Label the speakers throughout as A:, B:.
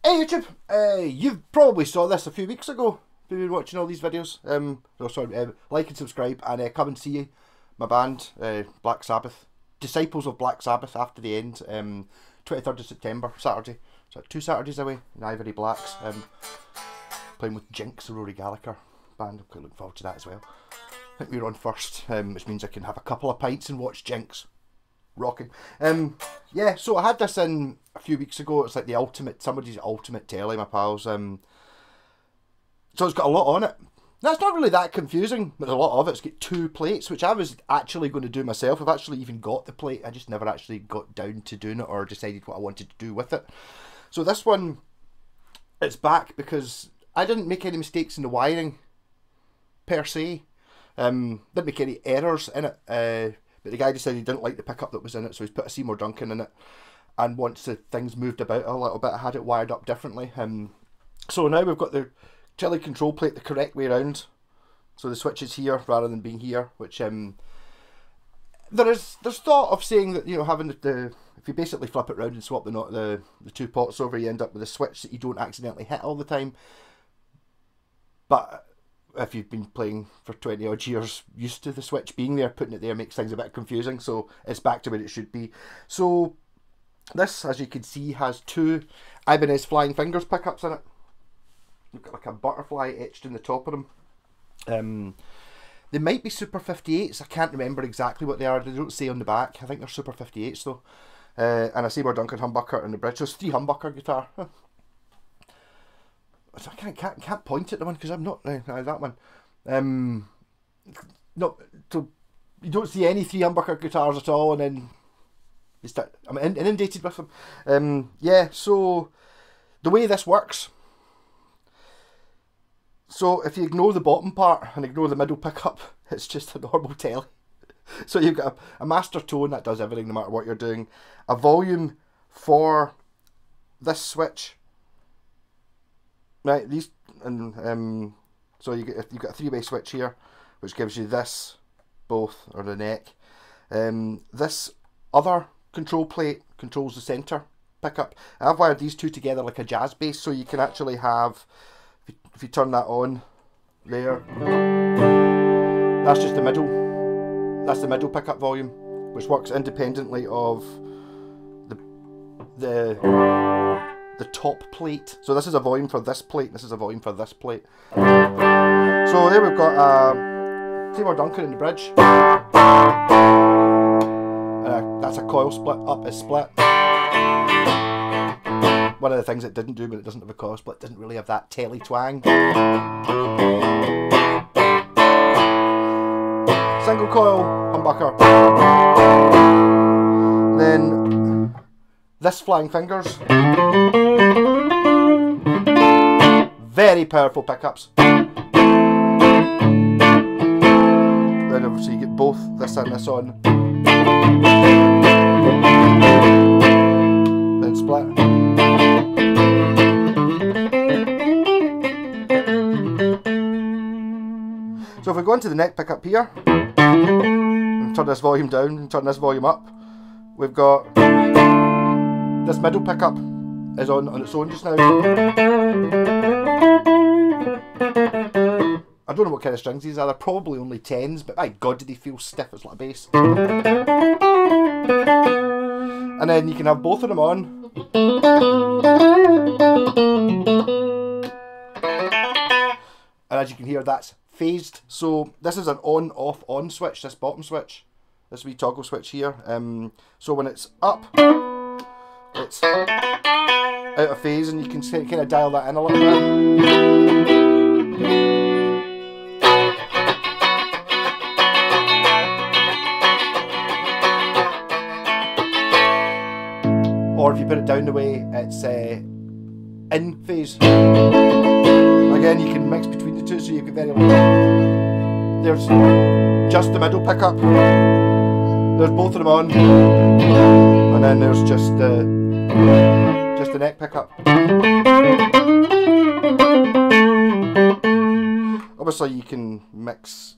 A: Hey YouTube, you probably saw this a few weeks ago if you've been watching all these videos. Like and subscribe, and come and see my band, Black Sabbath. Disciples of Black Sabbath after the end, 23rd of September, Saturday. So 2 Saturdays away in Ivory Blacks. Playing with Jinx, the Rory Gallagher band. I'm quite looking forward to that as well. I think we're on first, which means I can have a couple of pints and watch Jinx. Rocking. Yeah, so I had this in a few weeks ago. It's like the ultimate, somebody's ultimate tele, my pals. So it's got a lot on it. That's not really that confusing, but a lot of it's got 2 plates, which I was actually going to do myself. I've actually even got the plate. I just never actually got down to doing it or decided what I wanted to do with it. So this one, it's back because I didn't make any mistakes in the wiring, per se. Didn't make any errors in it. But the guy decided he didn't like the pickup that was in it, so he's put a Seymour Duncan in it. And once the things moved about a little bit, I had it wired up differently. So now we've got the tele control plate the correct way around. So the switch is here rather than being here, which there's thought of saying that, you know, having the if you basically flip it round and swap the 2 pots over, you end up with a switch that you don't accidentally hit all the time. But if you've been playing for 20 odd years, used to the switch being there, putting it there makes things a bit confusing, so it's back to where it should be. So this, as you can see, has 2 Ibanez Flying Fingers pickups in it. You've got like a butterfly etched in the top of them. They might be Super 58s, I can't remember exactly what they are, they don't say on the back. I think they're Super 58s though. And a Seymour Duncan humbucker in the bridge, so it's 3 humbucker guitar. So I can't point at the one because I'm not that one. No, so you don't see any 3 humbucker guitars at all, and then you start. I'm inundated with them. Yeah. So the way this works. So if you ignore the bottom part and ignore the middle pickup, it's just a normal tele. So you've got a master tone that does everything no matter what you're doing. A volume for this switch. Right, these, and so you've got a 3-way switch here, which gives you this, both, or the neck. This other control plate controls the centre pickup. I've wired these 2 together like a jazz bass, so you can actually have, if you turn that on, there, that's just the middle pickup volume, which works independently of the top plate. So this is a volume for this plate, this is a volume for this plate. So there we've got Seymour Duncan in the bridge. That's a coil split, up is split. One of the things it didn't do when it doesn't have a coil split, doesn't really have that tele twang. Single coil humbucker. Then this Flying Fingers. Very powerful pickups. Then obviously you get both this and this on. Then split. So if we go into the neck pickup here, and turn this volume down and turn this volume up, we've got this middle pickup is on its own just now. I don't know what kind of strings these are, they're probably only 10s, but my god do they feel stiff, it's like a bass. And then you can have both of them on. And as you can hear, that's phased. So this is an on, off, on switch, this bottom switch. This wee toggle switch here. So when it's up, it's out of phase, and you can kind of dial that in a little bit. Or if you put it down the way, it's in phase. Again, you can mix between the 2, so you can very well. There's just the middle pickup. There's both of them on, and then there's just the neck pickup. Obviously, you can mix.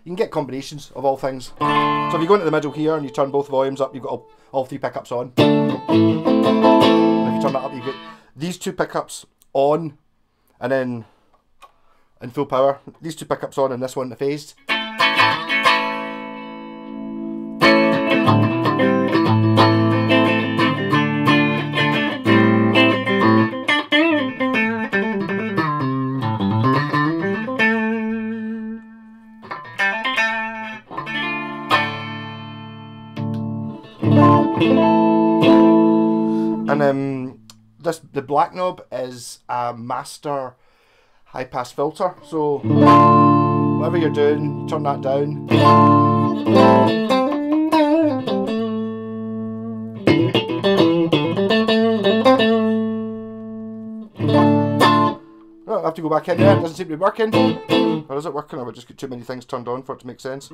A: You can get combinations of all things. So if you go into the middle here and you turn both volumes up, you've got all 3 pickups on. And if you turn that up, you get these two pickups on, and then in full power, these two pickups on and this one phased. And the black knob is a master high pass filter, so whatever you're doing, you turn that down. I have to go back in there, it doesn't seem to be working. Or is it working, or have I just got too many things turned on for it to make sense?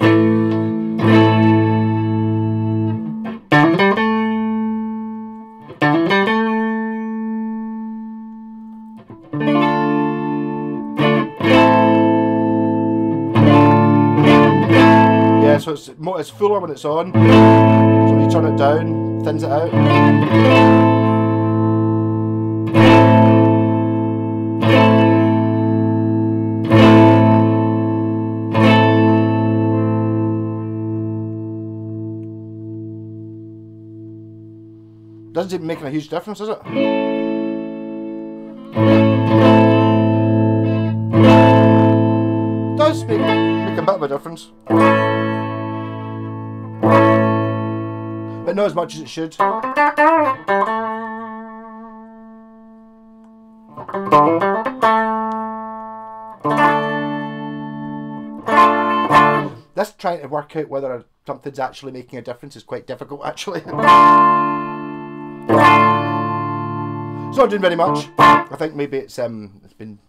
A: Yeah, so it's fuller when it's on, so when you turn it down, thins it out. Doesn't seem to be making a huge difference, is it? Does make a bit of a difference, but not as much as it should. This trying to work out whether something's actually making a difference is quite difficult, actually. It's not doing very much. I think maybe it's been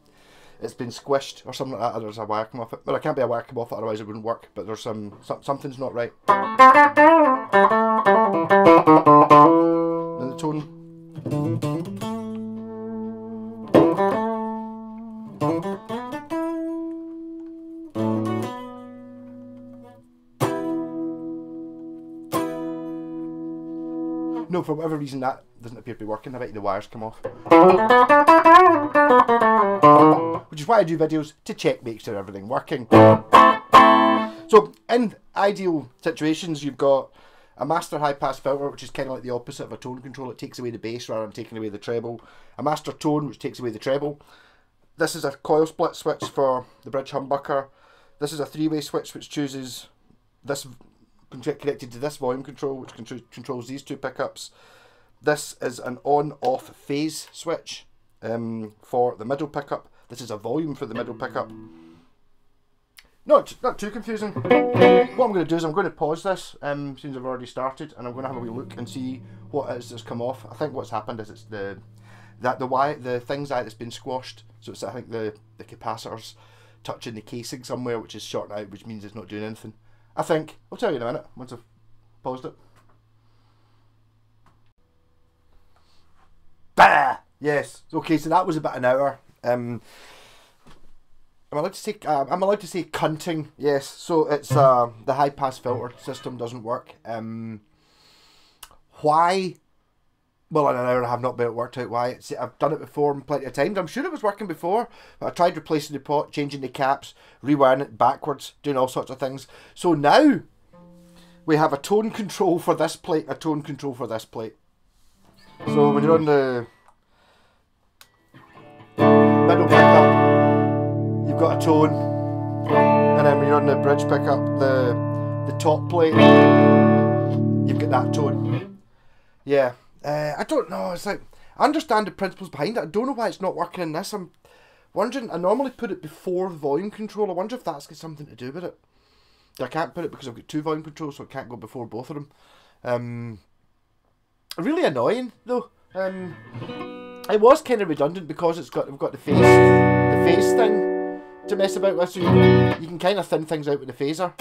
A: squished or something like that. Or there's a wire come off it. Well, it can't be a wire come off it, otherwise it wouldn't work. But there's something's not right. And the tone. No, for whatever reason that doesn't appear to be working. I bet the wires come off. Which is why I do videos, to check, make sure everything working. So in ideal situations, you've got a master high pass filter, which is kind of like the opposite of a tone control. It takes away the bass rather than taking away the treble. A master tone, which takes away the treble. This is a coil split switch for the bridge humbucker. This is a three-way switch which chooses this, connected to this volume control, which controls these two pickups. This is an on-off phase switch for the middle pickup. This is a volume for the middle pickup. Not too confusing. What I'm going to do is I'm going to pause this since I've already started, and I'm going to have a wee look and see what it is that's come off. I think what's happened is it's the things that's been squashed. So it's, I think the capacitor's touching the casing somewhere, which is shorting out, which means it's not doing anything. I think. I'll tell you in a minute once I've paused it. Bah! Yes. Okay, so that was about an hour. I'm allowed to say I'm allowed to say cunting. Yes. So it's the high pass filter system doesn't work. Why? Well, in an hour I have not been worked out why. I've done it before plenty of times. I'm sure it was working before, but I tried replacing the pot, changing the caps, rewiring it backwards, doing all sorts of things. So now we have a tone control for this plate, a tone control for this plate. So when you're on the middle pickup, you've got a tone, and then when you're on the bridge pickup, the top plate, you've got that tone. Yeah. I don't know, it's like, I understand the principles behind it. I don't know why it's not working in this. I'm wondering, I normally put it before the volume control. I wonder if that's got something to do with it. I can't put it because I've got two volume controls, so I can't go before both of them. Really annoying though. It was kind of redundant because we've got the phase thing to mess about with, so you can kind of thin things out with the phaser.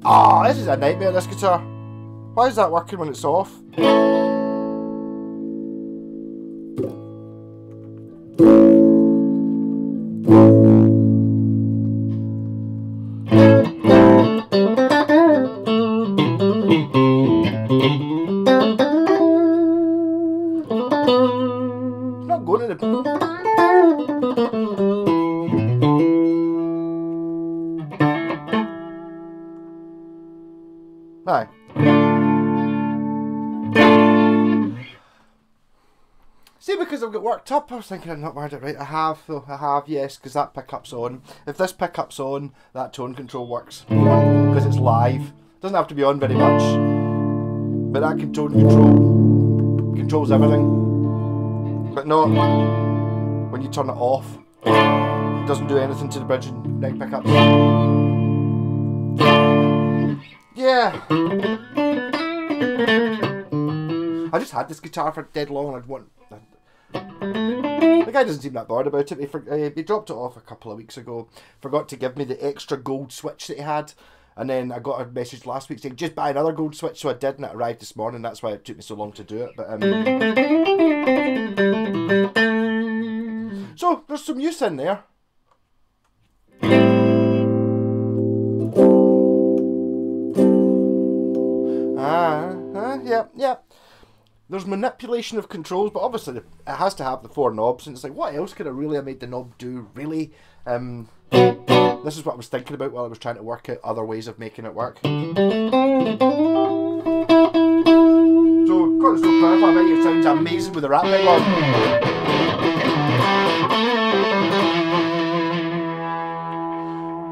A: Ah, this is a nightmare, this guitar. Why is that working when it's off? It's not going to the... Aye. See, because I've got worked up, I was thinking I'd not wired it right. I have, though. I have, yes, because that pickup's on. If this pickup's on, that tone control works. Because it's live. Doesn't have to be on very much. But that tone control controls everything. But not when you turn it off. It doesn't do anything to the bridge and neck pickups. Yeah. I just had this guitar for dead long and I'd want... The guy doesn't seem that bothered about it. He dropped it off a couple of weeks ago. Forgot to give me the extra gold switch that he had. And then I got a message last week saying, just buy another gold switch. So I did, and it arrived this morning. That's why it took me so long to do it. But so, there's some use in there. Yeah. There's manipulation of controls, but obviously it has to have the 4 knobs, and it's like, what else could I really have made the knob do, really? This is what I was thinking about while I was trying to work out other ways of making it work. So, got this little clarify, I bet it sounds amazing with the rat peg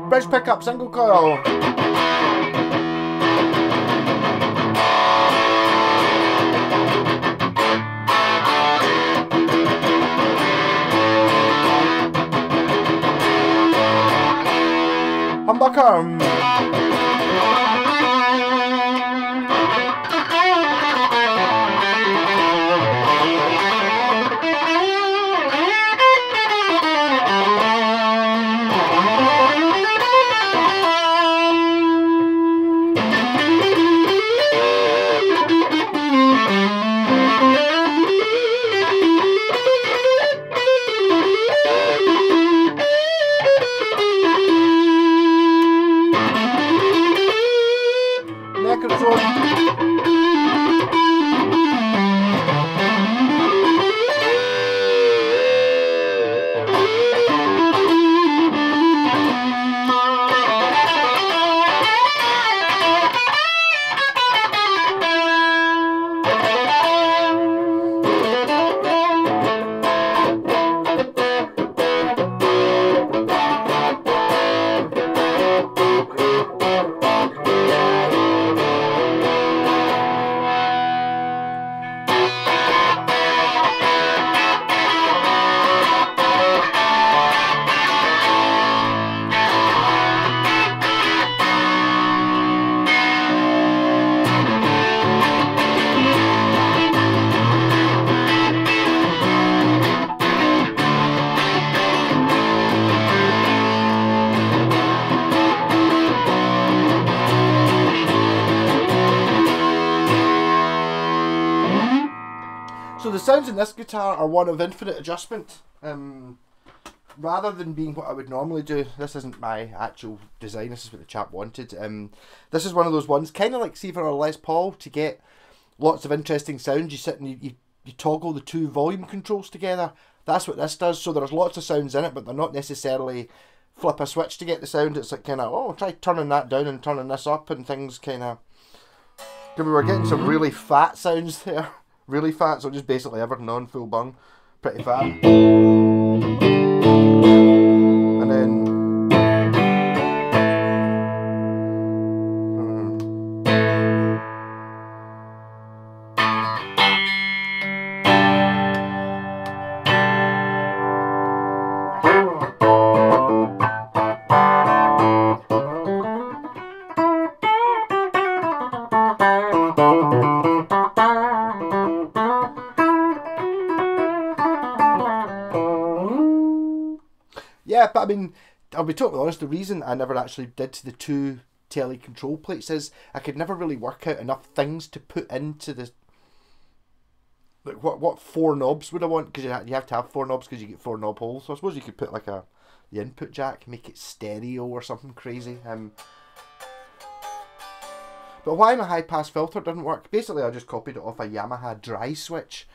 A: on. Bridge pickup, single coil. Humbucker. So the sounds in this guitar are one of infinite adjustment. Rather than being what I would normally do, this isn't my actual design, this is what the chap wanted. This is one of those ones, kind of like see for a Les Paul, to get lots of interesting sounds. You sit and you toggle the 2 volume controls together. That's what this does. So there's lots of sounds in it, but they're not necessarily flip a switch to get the sound. It's like kind of, oh, try turning that down and turning this up, and things kind of... We were getting some really fat sounds there. Really fat, so just basically everything on full bung. Pretty fat. And then... Yeah, but I mean, I'll be totally honest, the reason I never actually did the 2 tele control plates is I could never really work out enough things to put into the, like what 4 knobs would I want, because you have to have 4 knobs because you get 4 knob holes. So I suppose you could put like the input jack, make it stereo or something crazy. But why my high pass filter didn't work, basically I just copied it off a Yamaha dry switch.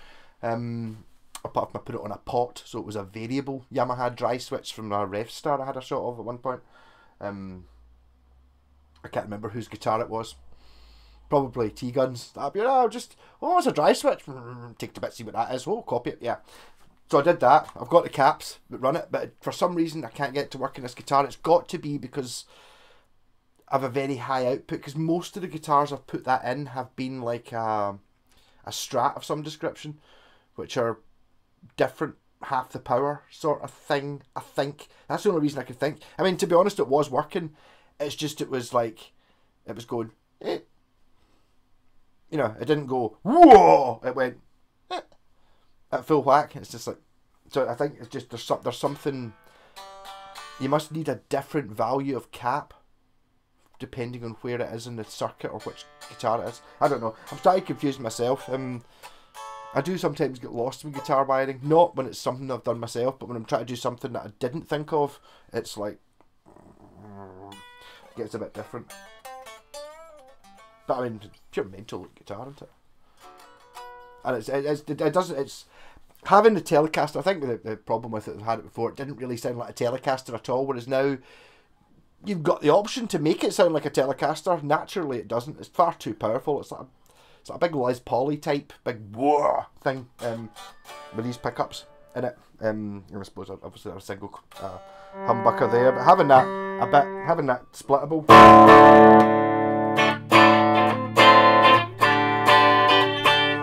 A: Apart from I put it on a pot, so it was a variable Yamaha dry switch from a Rev Star I had a shot of at one point. I can't remember whose guitar it was. Probably T-Guns. That'd be, oh, it's a dry switch. Take it a bit, see what that is. Oh, copy it, yeah. So I did that. I've got the caps that run it, but for some reason I can't get it to work in this guitar. It's got to be because I have a very high output, because most of the guitars I've put that in have been like a Strat of some description, which are different, half the power sort of thing, I think. That's the only reason I could think. I mean, to be honest, it was working. It's just, it was like, it was going, eh. You know, it didn't go, whoa! It went, eh, at full whack. It's just like, so I think it's just, there's something, you must need a different value of cap depending on where it is in the circuit or which guitar it is. I don't know. I'm starting to confuse myself. I do sometimes get lost in guitar wiring. Not when it's something I've done myself, but when I'm trying to do something that I didn't think of, it's like, it gets a bit different. But I mean, pure mental guitar, isn't it? And it's having the Telecaster. I think the problem with it, I've had it before, it didn't really sound like a Telecaster at all, whereas now you've got the option to make it sound like a Telecaster. Naturally it doesn't. It's far too powerful. It's like a big Les Paul type, big whoa thing, with these pickups in it. I suppose obviously there's a single humbucker there, but having that splittable,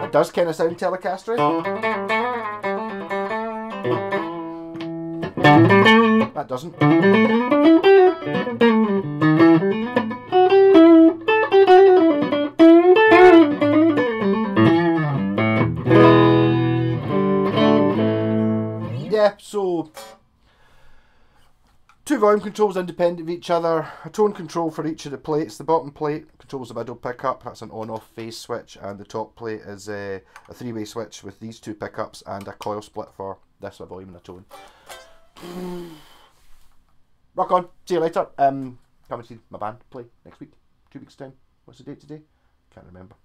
A: it does kind of sound Telecaster-y. That doesn't. Yeah, so 2 volume controls independent of each other, a tone control for each of the plates. The bottom plate controls the middle pickup, that's an on-off phase switch, and the top plate is a 3-way switch with these 2 pickups and a coil split for this, a volume and a tone. Rock on, see you later. Come and see my band play next week, 2 weeks time. What's the date today? Can't remember.